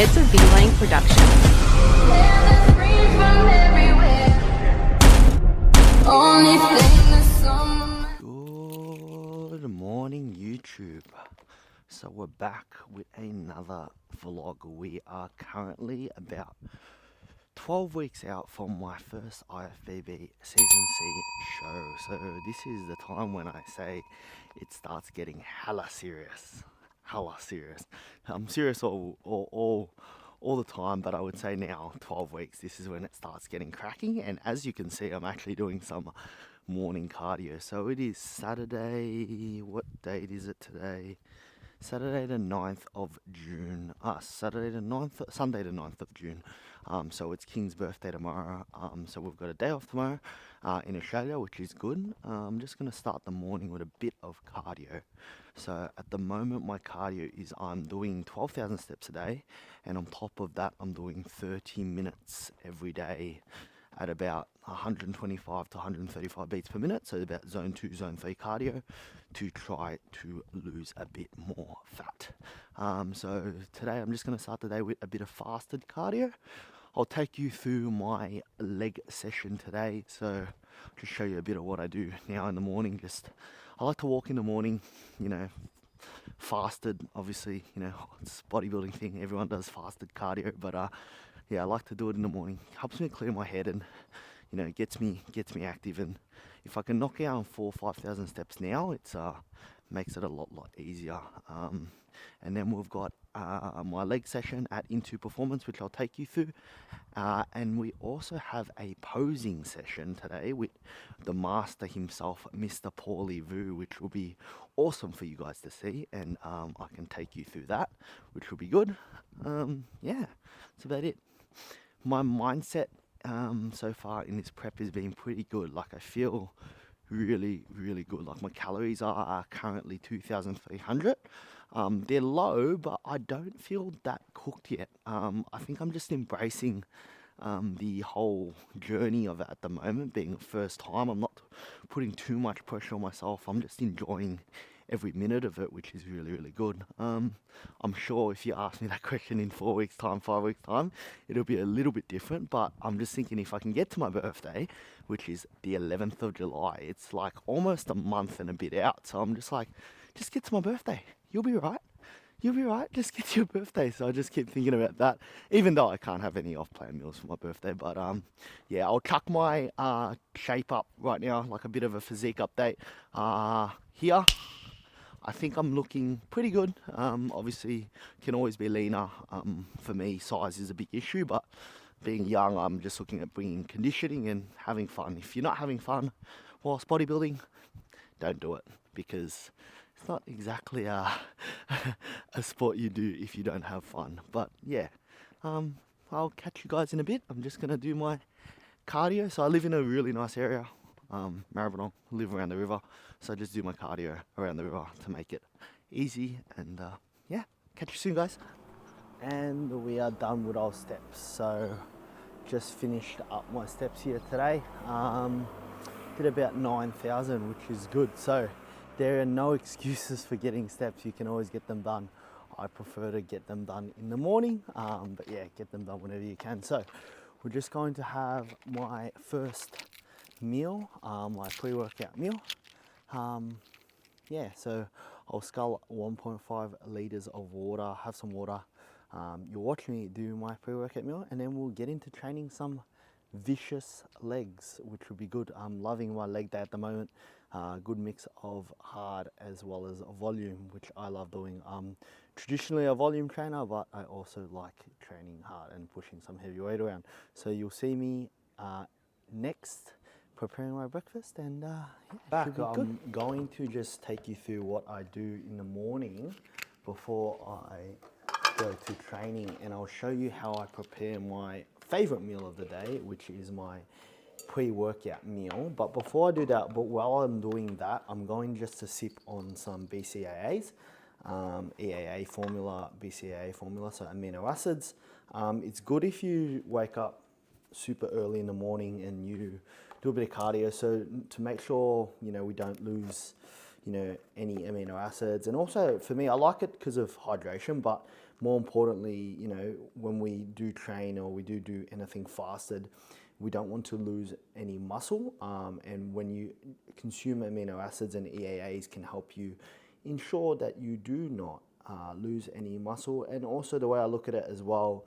It's a V-Link production. Good morning, YouTube. So we're back with another vlog. We are currently about 12 weeks out from my first IFBB Season C show. So this is the time when I say it starts getting hella serious. Hella serious. I'm serious all the time, but I would say now 12 weeks, this is when it starts getting cracking. And as you can see, I'm actually doing some morning cardio. So it is Saturday, what date is it today? Saturday the 9th of June. Sunday the 9th of June. So it's King's birthday tomorrow. So we've got a day off tomorrow in Australia, which is good. I'm just going to start the morning with a bit of cardio. So at the moment, my cardio is I'm doing 12,000 steps a day. And on top of that, I'm doing 30 minutes every day at about 125 to 135 beats per minute, so about zone 2, zone 3 cardio to try to lose a bit more fat. So today I'm just going to start the day with a bit of fasted cardio. I'll take you through my leg session today, so just show you a bit of what I do now in the morning. I like to walk in the morning, fasted, obviously, it's a bodybuilding thing, everyone does fasted cardio, but yeah, I like to do it in the morning. Helps me clear my head and, gets me active. And if I can knock out 4,000 or 5,000 steps now, it's makes it a lot easier. And then we've got my leg session at Into Performance, which I'll take you through. And we also have a posing session today with the master himself, Mr. Paulie Vu, which will be awesome for you guys to see. And I can take you through that, which will be good. Yeah, that's about it. My mindset so far in this prep has been pretty good. Like, I feel really good. Like, my calories are currently 2,300. They're low, but I don't feel that cooked yet. I think I'm just embracing the whole journey of it at the moment. Being the first time, I'm not putting too much pressure on myself. I'm just enjoying every minute of it, which is really good. I'm sure if you ask me that question in 4 weeks time, 5 weeks time, it'll be a little bit different, but I'm just thinking if I can get to my birthday, which is the 11th of July, it's like almost a month and a bit out. So I'm just like, just get to my birthday. You'll be right. You'll be right. Just get to your birthday. So I just keep thinking about that, even though I can't have any off-plan meals for my birthday. But yeah, I'll chuck my shape up right now, like a bit of a physique update here. I think I'm looking pretty good. Obviously, can always be leaner. For me, size is a big issue, but being young, I'm just looking at bringing conditioning and having fun. If you're not having fun whilst bodybuilding, don't do it, because it's not exactly a sport you do if you don't have fun. But yeah, I'll catch you guys in a bit. I'm just gonna do my cardio. So I live in a really nice area, Maribyrnong, live around the river. So I just do my cardio around the river to make it easy. And yeah, catch you soon, guys. And we are done with our steps. So just finished up my steps here today. Did about 9,000, which is good. So there are no excuses for getting steps. You can always get them done. I prefer to get them done in the morning, but yeah, get them done whenever you can. So we're just going to have my first meal, my pre-workout meal. Yeah, so I'll scull 1.5 liters of water, have some water. You'll watch me do my pre-workout meal, and then we'll get into training some vicious legs, which would be good. I'm loving my leg day at the moment. Good mix of hard as well as volume, which I love doing. Traditionally a volume trainer, but I also like training hard and pushing some heavy weight around. So you'll see me next preparing my breakfast, and yeah, back. I'm going to just take you through what I do in the morning before I go to training, and I'll show you how I prepare my favorite meal of the day, which is my pre-workout meal. But before I do that, while I'm doing that, I'm going just to sip on some BCAAs, EAA formula, BCAA formula, so amino acids. It's good if you wake up super early in the morning and you do a bit of cardio, so to make sure we don't lose any amino acids. And also for me, I like it because of hydration, but more importantly, when we do train or we do anything fasted, we don't want to lose any muscle. And when you consume amino acids and EAAs can help you ensure that you do not lose any muscle. And also the way I look at it as well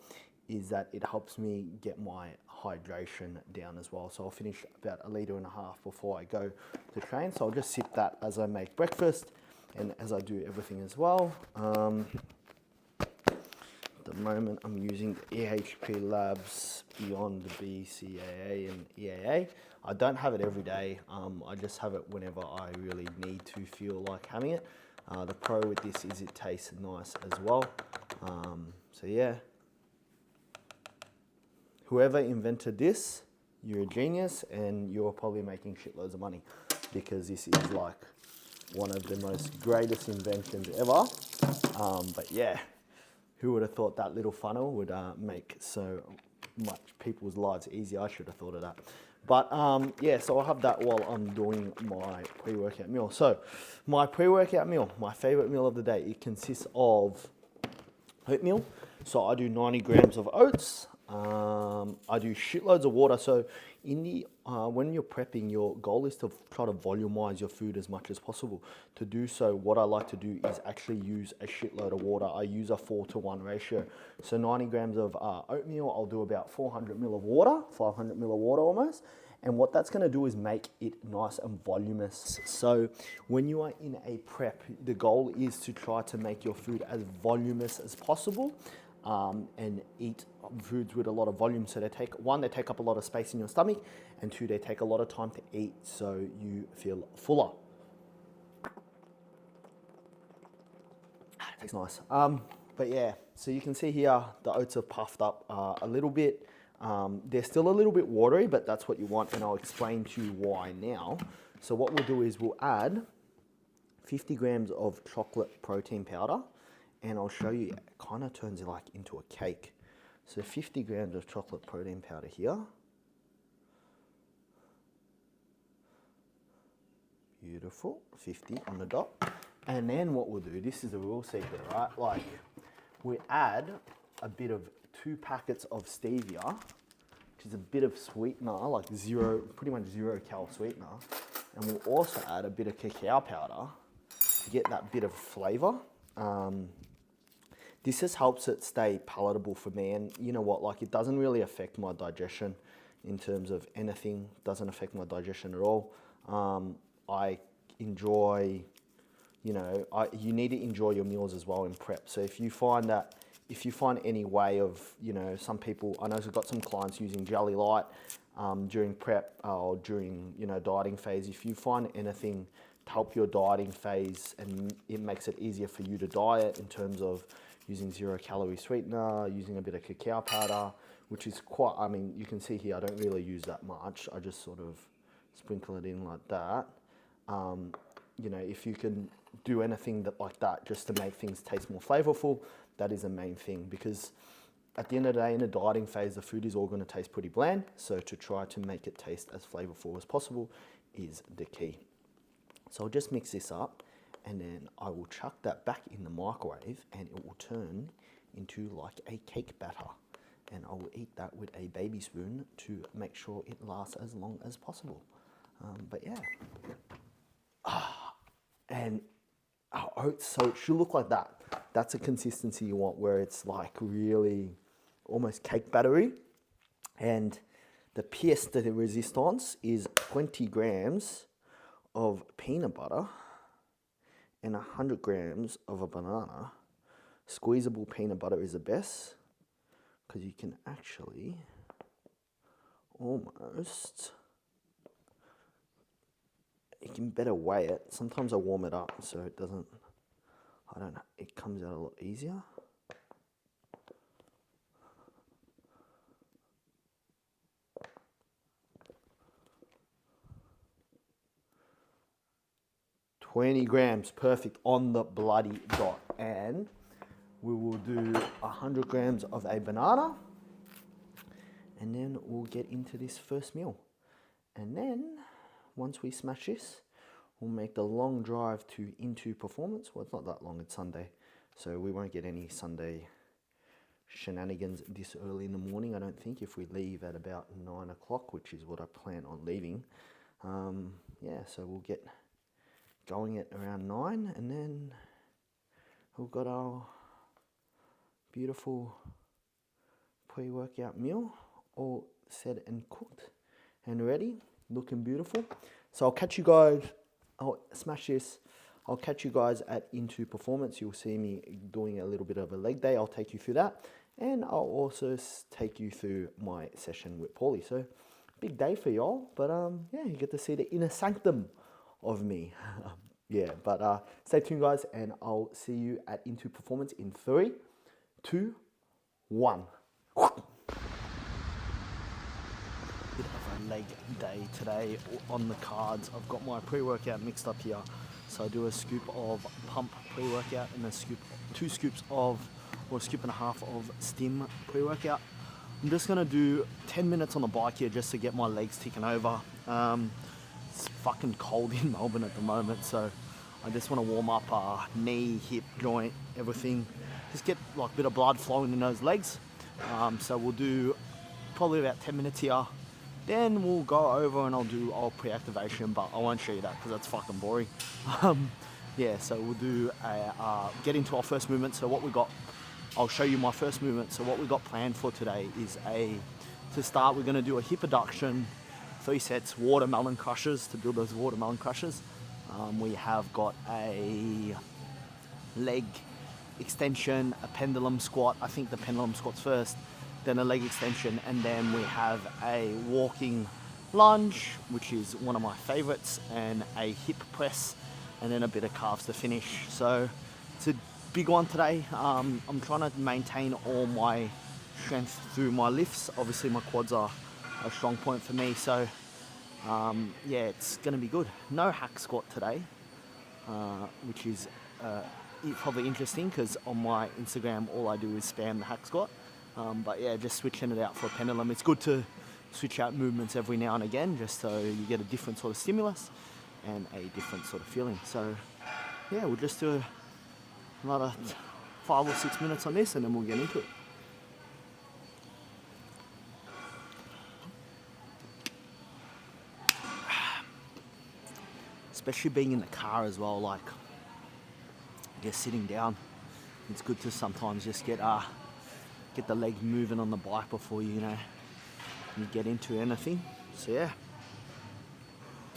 is that it helps me get my hydration down as well. So I'll finish about 1.5 liters before I go to train. So I'll just sip that as I make breakfast and as I do everything as well. At the moment I'm using the EHP Labs Beyond BCAA and EAA. I don't have it every day. I just have it whenever I really need to feel like having it. The pro with this is it tastes nice as well. So yeah. Whoever invented this, you're a genius and you're probably making shitloads of money, because this is like one of the most greatest inventions ever. But yeah, who would have thought that little funnel would make so much people's lives easier? I should have thought of that. But yeah, so I'll have that while I'm doing my pre-workout meal. So my pre-workout meal, my favorite meal of the day, it consists of oatmeal. So I do 90 grams of oats. I do shitloads of water. So in the when you're prepping, your goal is to try to volumize your food as much as possible. To do so, what I like to do is actually use a shitload of water. I use a 4-to-1 ratio. So 90 grams of oatmeal, I'll do about 400 ml of water, 500 ml of water almost. And what that's going to do is make it nice and voluminous. So when you are in a prep, the goal is to try to make your food as voluminous as possible. And eat foods with a lot of volume. So they take up a lot of space in your stomach, and 2, they take a lot of time to eat, so you feel fuller. It tastes nice. But yeah, so you can see here the oats are puffed up a little bit. They're still a little bit watery, but that's what you want, and I'll explain to you why now. So what we'll do is we'll add 50 grams of chocolate protein powder. And I'll show you, it kind of turns it like into a cake. So 50 grams of chocolate protein powder here. Beautiful, 50 on the dot. And then what we'll do, this is the real secret, right? Like, we add a bit of 2 packets of stevia, which is a bit of sweetener, like pretty much 0 cal sweetener. And we'll also add a bit of cacao powder to get that bit of flavor. This just helps it stay palatable for me, and you know what, like, it doesn't really affect my digestion in terms of anything, doesn't affect my digestion at all. I enjoy, you need to enjoy your meals as well in prep. So if you find any way of, some people, I know I've got some clients using Jelly Light during prep or during, dieting phase. If you find anything to help your dieting phase and it makes it easier for you to diet in terms of using 0 calorie sweetener, using a bit of cacao powder, which is quite, you can see here, I don't really use that much. I just sort of sprinkle it in like that. If you can do anything like that just to make things taste more flavorful, that is the main thing, because at the end of the day, in the dieting phase, the food is all going to taste pretty bland. So to try to make it taste as flavorful as possible is the key. So I'll just mix this up, and then I will chuck that back in the microwave, and it will turn into like a cake batter. And I will eat that with a baby spoon to make sure it lasts as long as possible. But yeah. And our oats, so it should look like that. That's a consistency you want, where it's like really almost cake battery. And the pièce de résistance is 20 grams of peanut butter and 100 grams of a banana. Squeezable peanut butter is the best, because you can actually almost, you can better weigh it. Sometimes I warm it up so it doesn't, it comes out a lot easier. $20 grams, perfect, on the bloody dot. And we will do 100 grams of a banana, and then we'll get into this first meal. And then once we smash this, we'll make the long drive to Into Performance. Well, it's not that long, it's Sunday, so we won't get any Sunday shenanigans this early in the morning, I don't think, if we leave at about 9 o'clock, which is what I plan on leaving. Yeah, so we'll get going at around 9, and then we've got our beautiful pre-workout meal all set and cooked and ready, looking beautiful. So I'll catch you guys, I'll smash this, I'll catch you guys at Into Performance. You'll see me doing a little bit of a leg day. I'll take you through that, and I'll also take you through my session with Paulie. So big day for y'all, but yeah, you get to see the inner sanctum of me. Yeah, but stay tuned, guys, and I'll see you at Into Performance in 3, 2, 1. Bit of a leg day today on the cards. I've got my pre-workout mixed up here. So I do a scoop of pump pre-workout and a scoop, 2 scoops of, or a scoop and a half of stim pre-workout. I'm just gonna do 10 minutes on the bike here just to get my legs ticking over. It's fucking cold in Melbourne at the moment, so I just want to warm up knee, hip, joint, everything. Just get like a bit of blood flowing in those legs. So we'll do probably about 10 minutes here. Then we'll go over and I'll do pre-activation, but I won't show you that because that's fucking boring. Yeah, so we'll do get into our first movement. So what we got, I'll show you my first movement. So what we got planned for today is to start, we're gonna do a hip adduction, 3 sets, watermelon crushes to build those watermelon crushes. We have got a leg extension, a pendulum squat. I think the pendulum squat's first, then a leg extension, and then we have a walking lunge, which is one of my favorites, and a hip press, and then a bit of calves to finish. So it's a big one today. I'm trying to maintain all my strength through my lifts. Obviously my quads are a strong point for me, so yeah, it's gonna be good. No hack squat today, which is probably interesting because on my Instagram all I do is spam the hack squat. But yeah, just switching it out for a pendulum. It's good to switch out movements every now and again, just so you get a different sort of stimulus and a different sort of feeling. So yeah, we'll just do another 5 or 6 minutes on this, and then we'll get into it. Especially being in the car as well, like I guess sitting down, it's good to sometimes just get the leg moving on the bike before you get into anything. So yeah,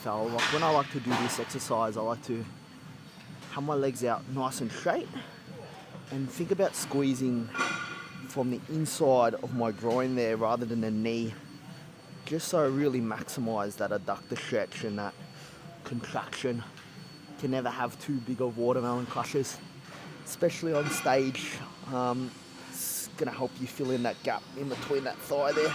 so when I like to do this exercise, I like to have my legs out nice and straight and think about squeezing from the inside of my groin there rather than the knee, just so I really maximize that adductor stretch and that contraction. Can never have too big of watermelon crushes, especially on stage. It's gonna help you fill in that gap in between that thigh there.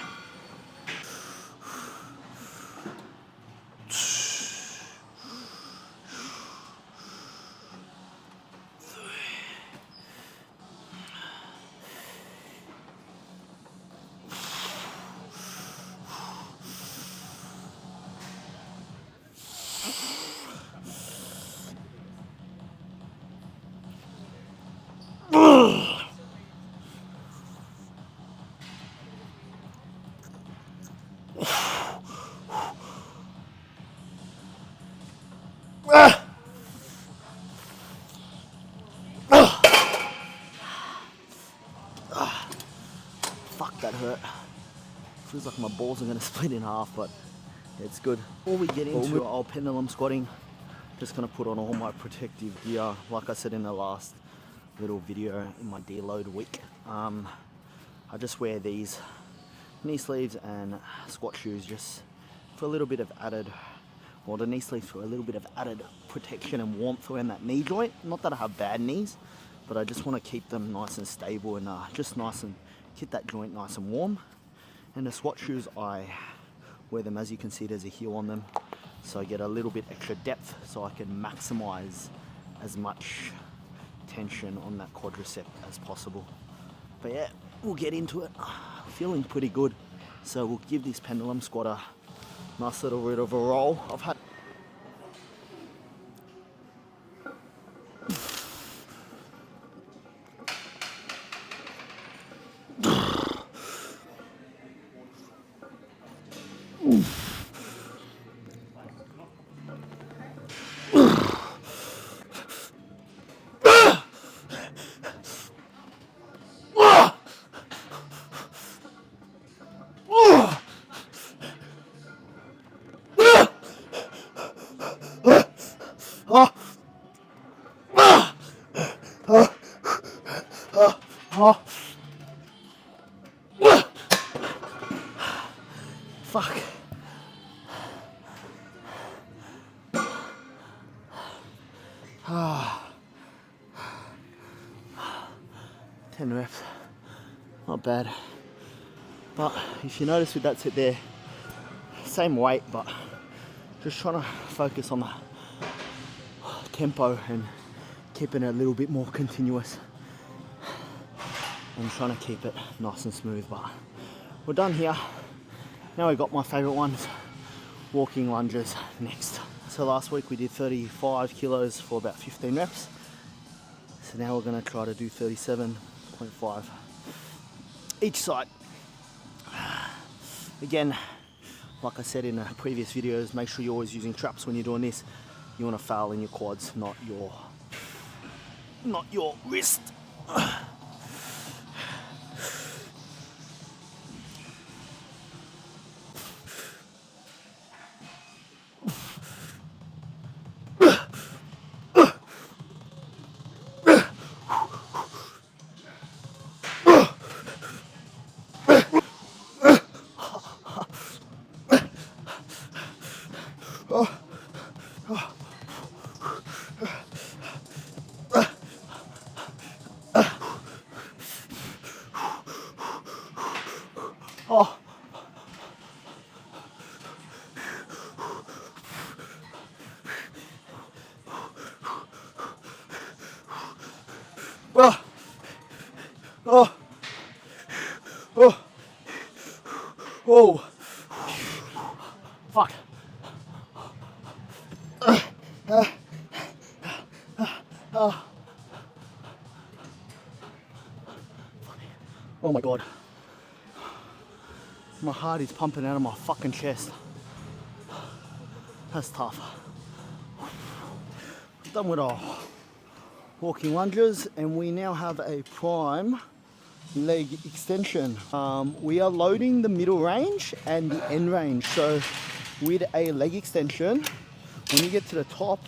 Fuck, that hurt. Feels like my balls are gonna split in half, but it's good. Before we get into our pendulum squatting, just gonna put on all my protective gear. Like I said in the last little video in my deload week, I just wear these knee sleeves and squat shoes just for a little bit of added, well, the knee sleeves for a little bit of added protection and warmth around that knee joint. Not that I have bad knees, but I just want to keep them nice and stable and just nice and keep that joint nice and warm. And the squat shoes, I wear them, as you can see, there's a heel on them, so I get a little bit extra depth so I can maximize as much tension on that quadricep as possible. But yeah, we'll get into it. Feeling pretty good, so we'll give this pendulum squat a nice little bit of a roll. Oh. Fuck. Ah. 10 reps. Not bad. But if you notice with that set there, same weight, but just trying to focus on the tempo and keeping it a little bit more continuous. I'm trying to keep it nice and smooth, but we're done here. Now we've got my favorite ones, walking lunges next. So last week we did 35 kilos for about 15 reps. So now we're gonna try to do 37.5 each side. Again, like I said in previous videos, make sure you're always using traps when you're doing this. You wanna foul in your quads, not your wrist. Oh. Oh. Oh. Oh. Oh. Fuck. Oh my god. My heart is pumping out of my fucking chest. That's tough. Done with our walking lunges, and we now have a prime leg extension. We are loading the middle range and the end range. So with a leg extension, when you get to the top,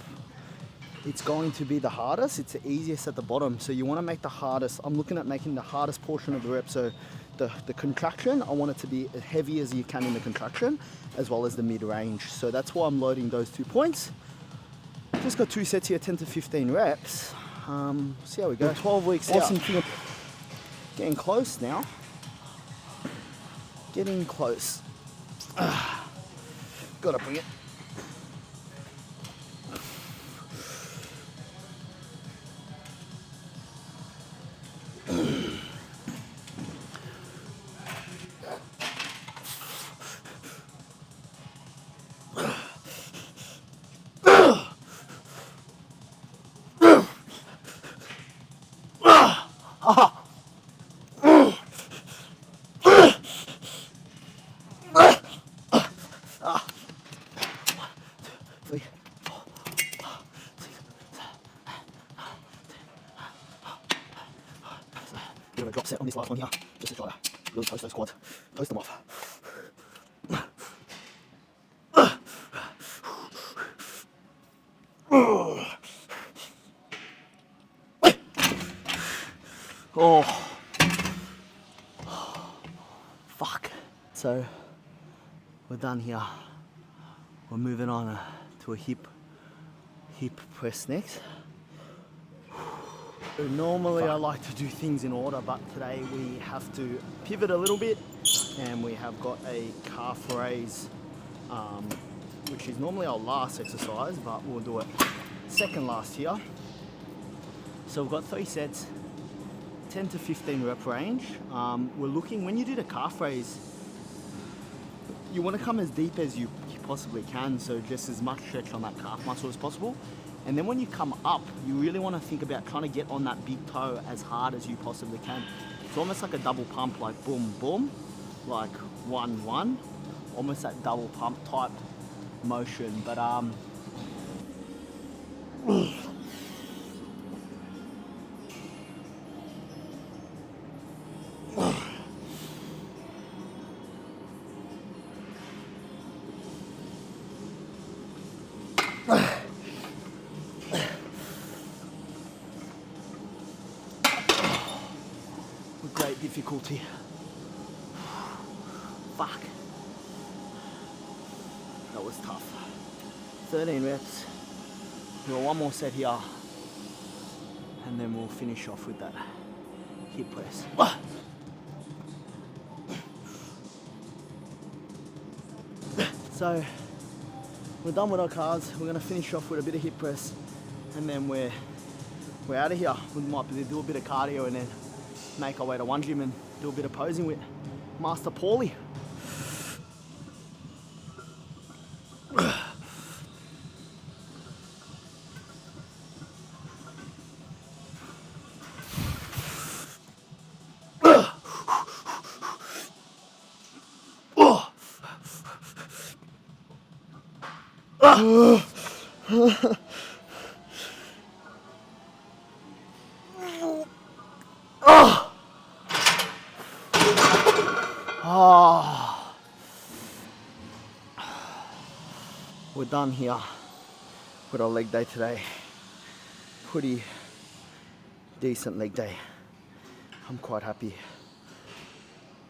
it's going to be the hardest. It's the easiest at the bottom. So you want to make the hardest. I'm looking at making the hardest portion of the rep. So the contraction, I want it to be as heavy as you can in the contraction, as well as the mid-range. So that's why I'm loading those 2 points. Just got 2 sets here, 10 to 15 reps. See how we go. 12 weeks awesome out. Getting close now. Getting close. Gotta bring it. Bit of a drop set on this last one here, just to try to really toast those quads, toast them off. Oh, fuck. So we're done here. We're moving on to a hip press next. Normally I like to do things in order, but today we have to pivot a little bit, and we have got a calf raise, which is normally our last exercise, but we'll do it second last here. So we've got 3 sets, 10 to 15 rep range. We're looking, when you do the calf raise, you want to come as deep as you possibly can, so just as much stretch on that calf muscle as possible. And then when you come up, you really want to think about trying to get on that big toe as hard as you possibly can. It's almost like a double pump, like boom, boom, like 1, 1, almost that double pump type motion. But with great difficulty. Fuck. That was tough. 13 reps. We've got one more set here. And then we'll finish off with that hip press. So, we're done with our cars. We're gonna finish off with a bit of hip press. And then we're out of here. We might do a bit of cardio and then make our way to one gym and do a bit of posing with Master Paulie. We're done here with our leg day today. Pretty decent leg day. I'm quite happy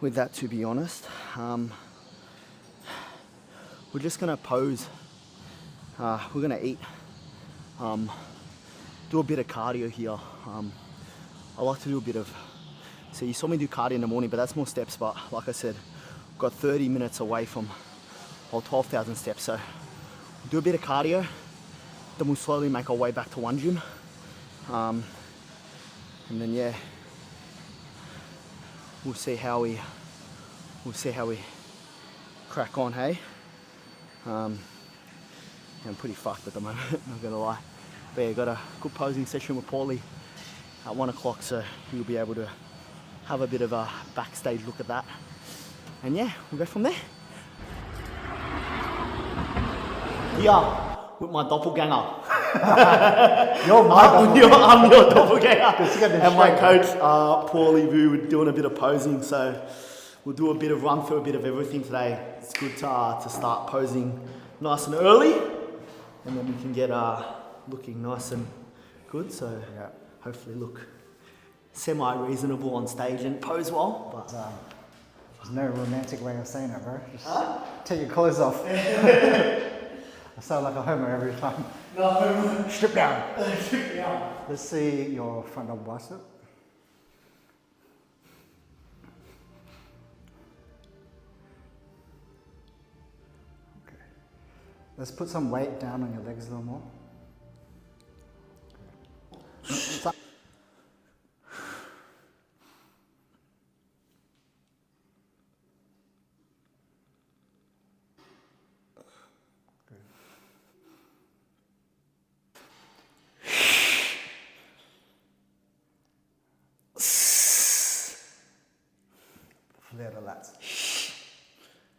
with that, to be honest. We're just gonna pose. We're gonna eat. Do a bit of cardio here. I like to do a bit of. So you saw me do cardio in the morning, but that's more steps. But like I said, I've got 30 minutes away from 12,000 steps. So do a bit of cardio, then we'll slowly make our way back to one gym. And then yeah, we'll see how we crack on, hey? I'm pretty fucked at the moment, not gonna lie. But yeah, got a good posing session with Paulie at 1 o'clock, so you'll be able to have a bit of a backstage look at that. And yeah, we'll go from there. Yeah, with my doppelganger. I'm your doppelganger. And my coach, Paulie Vu, we're doing a bit of posing, so we'll do a bit of run through a bit of everything today. It's good to start posing nice and early, and then we can get looking nice and good. So yeah, hopefully look semi-reasonable on stage and pose well. But there's no romantic way of saying it, bro. Just take your clothes off. I sound like a homo every time. No. Strip down. Strip down. Let's see your front double bicep. Okay. Let's put some weight down on your legs a little more. Okay. Flare the lats.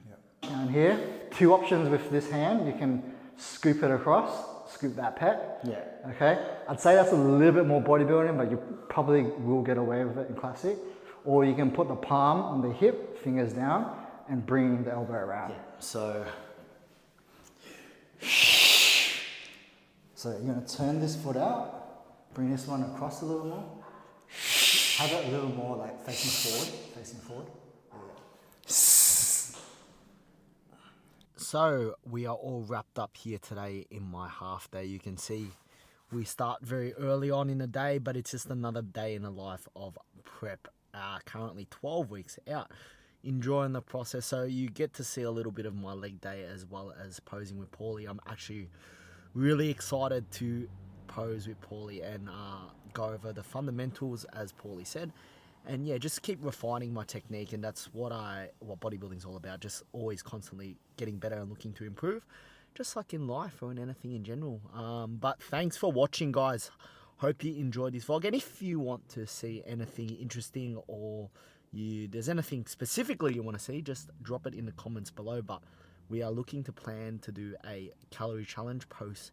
Yep. Down here, 2 options with this hand. You can scoop it across, scoop that pec. yeah, Okay. I'd say that's a little bit more bodybuilding, but you probably will get away with it in classic. Or you can put the palm on the hip, fingers down, and bring the elbow around. yeah. So you're gonna turn this foot out, bring this one across a little more. Have it a little more like facing forward. So we are all wrapped up here today in my half day. You can see we start very early on in the day, but it's just another day in the life of prep. Currently 12 weeks out, enjoying the process. So you get to see a little bit of my leg day as well as posing with Paulie. I'm actually really excited to pose with Paulie and go over the fundamentals, as Paulie said. And yeah, just keep refining my technique, and that's what bodybuilding is all about. Just always constantly getting better and looking to improve, just like in life or in anything in general. But thanks for watching, guys. Hope you enjoyed this vlog. And if you want to see anything interesting or there's anything specifically you want to see, just drop it in the comments below. But we are looking to plan to do a calorie challenge post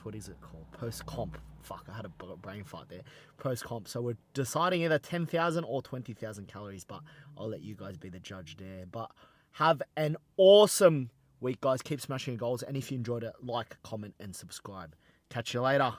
what is it called? Post comp. Fuck, I had a brain fart there. Post comp. So we're deciding either 10,000 or 20,000 calories, but I'll let you guys be the judge there. But have an awesome week, guys. Keep smashing your goals. And if you enjoyed it, like, comment, and subscribe. Catch you later.